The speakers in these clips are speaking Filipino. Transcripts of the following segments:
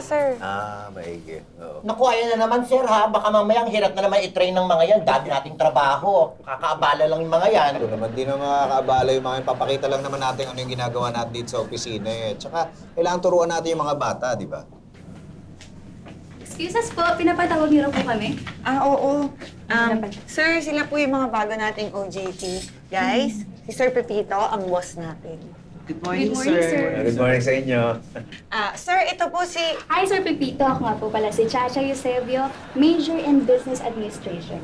sir. Maigi. Oo. Naku, ayan na naman, sir, ha? Baka mamaya ang hirap na naman i-train ng mga yan. Dami nating trabaho. Kakaabala lang yung mga yan. Ito naman, di na makakaabala yung mga yan. Papakita lang naman natin ano yung ginagawa natin dito sa opisina eh. Tsaka, kailangan turuan natin yung mga bata, di ba? Excuse us po, pinapatawag niyo po kami. Oo. Sir, sila po yung mga bago nating OJT. Guys, si Sir Pepito, ang boss natin. Good morning, Good morning, sir. Good morning sa inyo. Sir, ito po si... Hi, Sir Pepito. Ako nga po pala si Chacha Eusebio, major in business administration.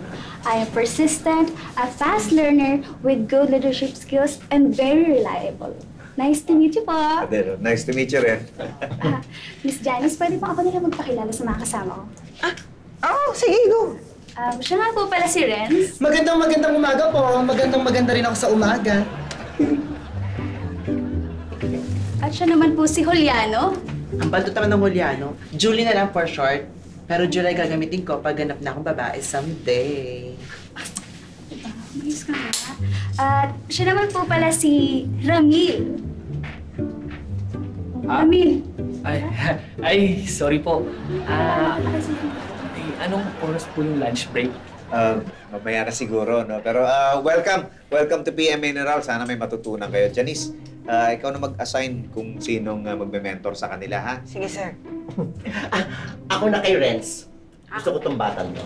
I am persistent, a fast learner with good leadership skills, and very reliable. Nice to meet you po. Adelo, nice to meet you rin. Miss Janice, pwede po ako nila magpakilala sa mga kasama ko. sige, go. Siya nga po pala si Renz. Magandang umaga po. Maganda rin ako sa umaga. At siya naman po si Juliano. Ang baltot naman ng Juliano. Julie na lang for short. Pero Julie gagamitin ko pag ganap na akong babae someday. Mayos ka nga. At siya naman po pala si Ramil. Ramil. Ay, sorry po. Anong oras po yung lunch break? Mamaya na siguro, no? Pero welcome to PM Mineral. Sana may matutunan kayo. Janice, ikaw na mag-assign kung sinong magbe-mentor sa kanila, ha? Sige, sir. Ako na kay Renz. Gusto ko tong batang to.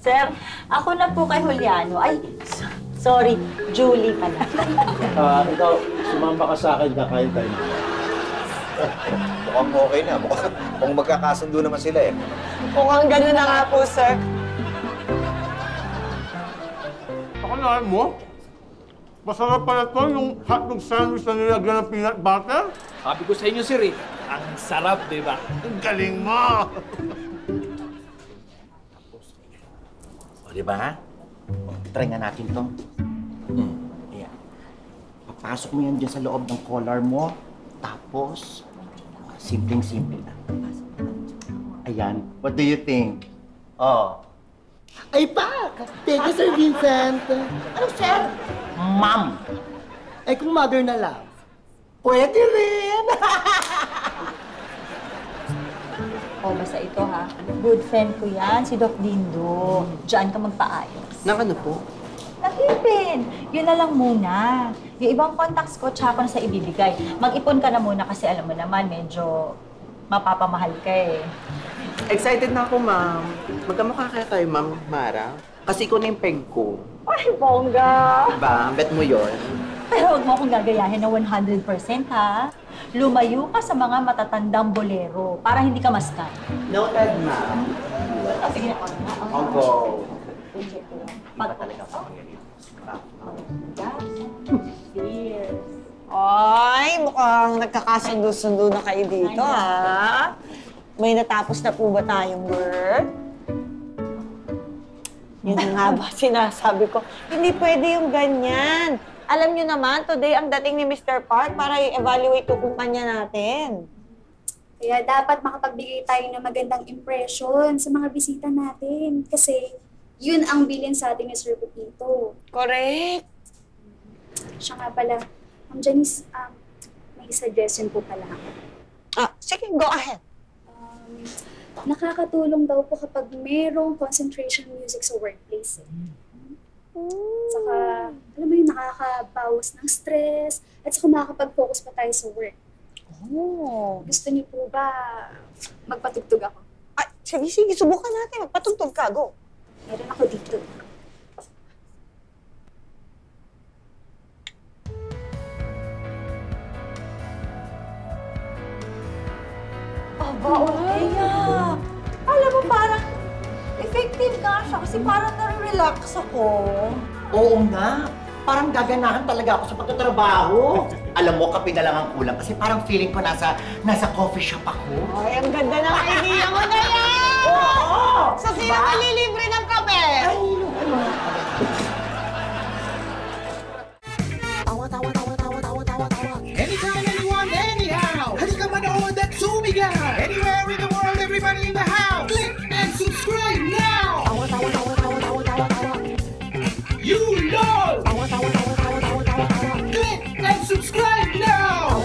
Sir, ako na po kay Juliano. Ay, sorry, Julie pala. Ikaw, sumamba ka sa akin, kakain tayo. Mukhang okay na. Mukhang magkakasundo naman sila, eh. Mukhang gano'n na nga po, sir. Pakalain mo? Masarap pala to yung hotdog sandwich na nilagyan ng peanut butter? Sabi ko sa inyo, sir, eh. Ang sarap, di ba? Ang galing mo! O, di ba? Try nga natin to. Ayan. Papasok mo yan dyan sa loob ng collar mo. Tapos, simpleng-simple na. Ayan. What do you think? Oh. Ay, Pak! Thank you, Sir Vincent. Ano, sir? Ma'am. Ay, kung mother na lang. Pwede rin. Basta ito ha. Good friend ko yan, si Doc Dindo. Diyan ka magpaayos. Nang ano po? Nakipin! Yun na lang muna. Yung ibang contacts ko, tsaka ko na sa ibibigay. Mag-ipon ka na muna kasi alam mo naman, medyo mapapamahal ka eh. Excited na ako, ma'am. Magkamukha kaya tayo, ma'am Mara. Kasi ikaw na yung peg ko. Ay, bongga! Ba, bet mo yon. Pero huwag mo akong gagayahin na 100% ha. Lumayo ka sa mga matatandang bolero para hindi ka maskan. Noted, ma'am. Sige na. I'll go. Ay, mukhang nagkakasundo-sundo na kayo dito, ha? May natapos na po ba tayong work? Yun na nga ba sinasabi ko. Hindi pwede yung ganyan. Alam nyo naman, today ang dating ni Mr. Park para i-evaluate yung kumpanya natin. Kaya dapat makapagbigay tayo ng magandang impression sa mga bisita natin. Kasi yun ang bilin sa atin ni Sir Pepito. Correct. Siya nga pala, Ma'am Janice, may suggestion po pala ako. Sige, go ahead. Nakakatulong daw po kapag merong concentration music sa workplace. Saka, alam mo yun, nakakabawas ng stress at saka makakapag-focus pa tayo sa work. Gusto niyo po ba magpatugtog ako? Sige, subukan natin. Magpatugtog ka, go. Meron ako dito. Kaya, alam mo parang effective nga siya kasi parang nare-relax ako. Oo nga. Parang gaganahan talaga ako sa pagtatrabaho. Alam mo, kape na lang ang kulang kasi parang feeling ko nasa coffee shop ako. Ay, ang ganda ng idea mo na yan! Oo! So, sino malilibre ng kape? Ay, Anytime, anyone, anyhow. Halika manood at sumigaw. Anywhere in the world, everybody in the house. Click and subscribe now. You know. Click and subscribe now.